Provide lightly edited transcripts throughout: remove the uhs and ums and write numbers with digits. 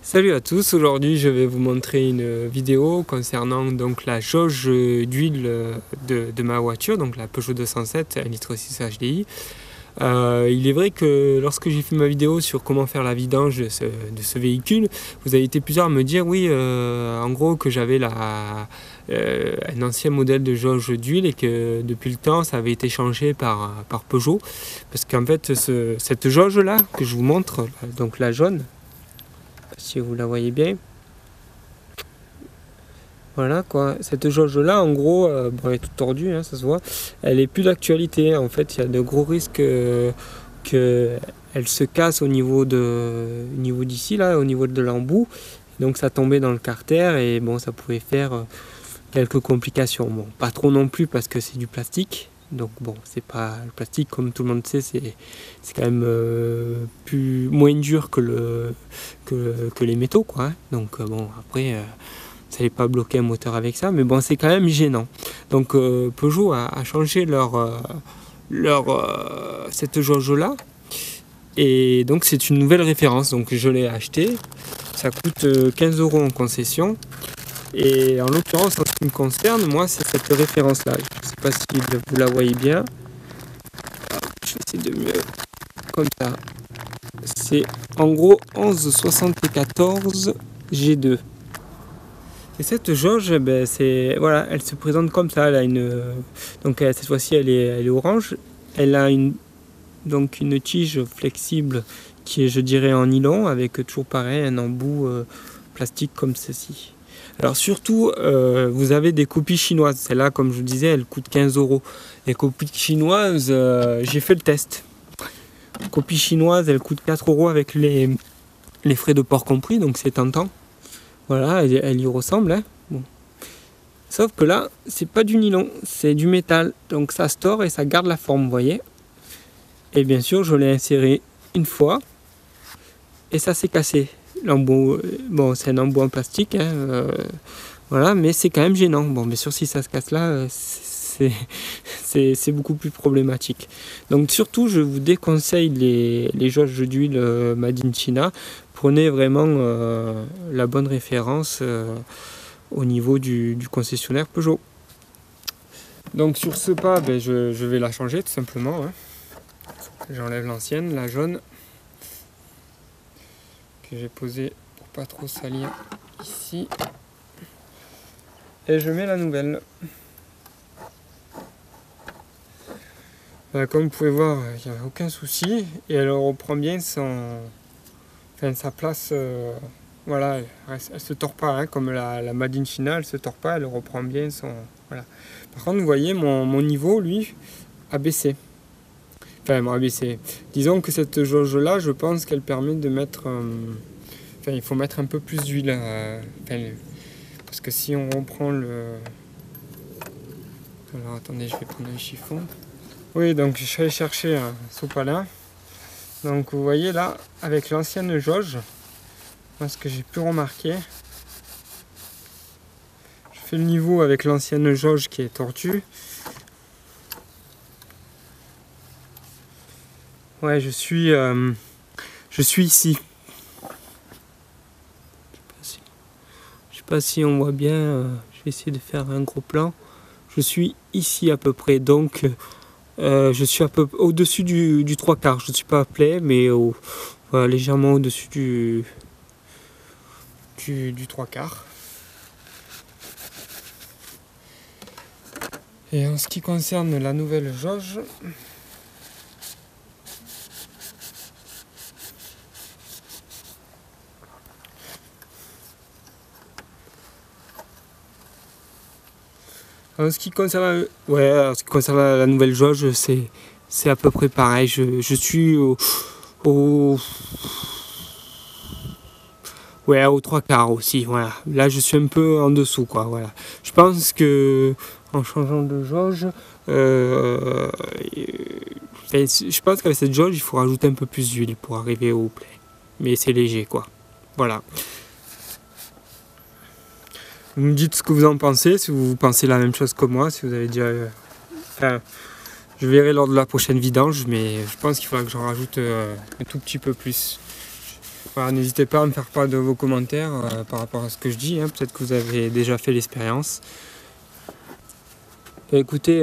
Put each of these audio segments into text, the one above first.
Salut à tous, aujourd'hui je vais vous montrer une vidéo concernant donc la jauge d'huile de ma voiture, donc la Peugeot 207 1,6 litre HDI. Il est vrai que lorsque j'ai fait ma vidéo sur comment faire la vidange de ce véhicule, vous avez été plusieurs à me dire oui, en gros que j'avais un ancien modèle de jauge d'huile et que depuis le temps ça avait été changé par Peugeot. Parce qu'en fait cette jauge là que je vous montre, donc la jaune, si vous la voyez bien, voilà quoi, cette jauge là en gros, bon, elle est toute tordue, hein, ça se voit, elle est plus d'actualité. En fait il y a de gros risques qu'elle se casse au niveau d'ici là, au niveau de l'embout, donc ça tombait dans le carter et bon, ça pouvait faire quelques complications. Bon, pas trop non plus parce que c'est du plastique, donc bon, c'est pas le plastique, comme tout le monde sait, c'est quand même moins dur que les métaux quoi, hein. Donc bon, après ça n'allait pas bloquer un moteur avec ça, mais bon, c'est quand même gênant. Donc Peugeot a changé cette jauge là, et donc c'est une nouvelle référence, donc je l'ai acheté. Ça coûte 15 € en concession. Et en l'occurrence, en ce qui me concerne, moi, c'est cette référence-là. Je ne sais pas si vous la voyez bien. Je vais essayer de mieux. Comme ça. C'est en gros 1174 G2. Et cette jauge, ben, voilà, elle se présente comme ça. Elle a donc cette fois-ci, elle est orange. Elle a une tige flexible qui est, je dirais, en nylon, avec toujours pareil, un embout plastique comme ceci. Alors surtout, vous avez des copies chinoises. Celle-là, comme je vous disais, elle coûte 15 €. Les copies chinoises, j'ai fait le test. Les copies chinoises, elles coûtent 4 € avec les frais de port compris, donc c'est tentant. Voilà, elle y ressemble, hein. Bon. Sauf que là, c'est pas du nylon, c'est du métal. Donc ça se tord et ça garde la forme, vous voyez. Et bien sûr, je l'ai inséré une fois et ça s'est cassé. L'embout, bon, c'est un embout en plastique, hein, voilà, mais c'est quand même gênant. Bon, bien sûr, si ça se casse là, c'est beaucoup plus problématique. Donc surtout, je vous déconseille les jauges d'huile Made in China. Prenez vraiment la bonne référence au niveau du concessionnaire Peugeot. Donc sur ce pas, ben, je vais la changer tout simplement, hein. J'enlève l'ancienne, la jaune, que j'ai posée pour pas trop salir ici. Et je mets la nouvelle. Comme vous pouvez voir, il n'y a aucun souci. Et elle reprend bien sa place. Voilà, elle se tord pas, hein, comme la Made in China, elle se tord pas, elle reprend bien son. Voilà. Par contre, vous voyez, mon niveau, lui, a baissé. Enfin, a baissé. Disons que cette jauge là, je pense qu'elle permet de mettre. Il faut mettre un peu plus d'huile. Parce que si on reprend le. Alors attendez, je vais prendre un chiffon. Oui, donc je suis allé chercher un sopalin. Donc vous voyez là, avec l'ancienne jauge, moi ce que j'ai pu remarquer, je fais le niveau avec l'ancienne jauge qui est tortue. Ouais, je suis ici. Je sais pas si on voit bien. Je vais essayer de faire un gros plan. Je suis ici à peu près, donc je suis un peu au-dessus du 3/4. Je ne suis pas à plat, mais voilà, légèrement au-dessus du 3/4. Et en ce qui concerne la nouvelle jauge, en ce qui concerne la nouvelle jauge, c'est à peu près pareil. Je suis au 3/4 aussi. Voilà. Là, je suis un peu en dessous, quoi. Voilà. Je pense que en changeant de jauge, je pense qu'avec cette jauge, il faut rajouter un peu plus d'huile pour arriver au plein. Mais c'est léger, quoi. Voilà. Vous me dites ce que vous en pensez, si vous pensez la même chose que moi, si vous avez déjà. Je verrai lors de la prochaine vidange, mais je pense qu'il faudra que j'en rajoute un tout petit peu plus. Voilà, n'hésitez pas à me faire part de vos commentaires par rapport à ce que je dis, hein. Peut-être que vous avez déjà fait l'expérience. Écoutez,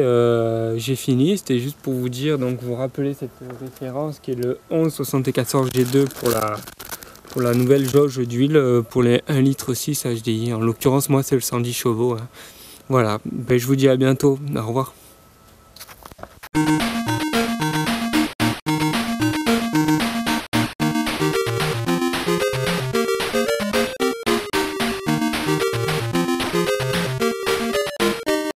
j'ai fini, c'était juste pour vous dire, donc vous rappelez cette référence qui est le 1174G2 pour la nouvelle jauge d'huile pour les 1,6 litre HDI. En l'occurrence, moi c'est le 110 chevaux, hein. Voilà, ben, je vous dis à bientôt, au revoir.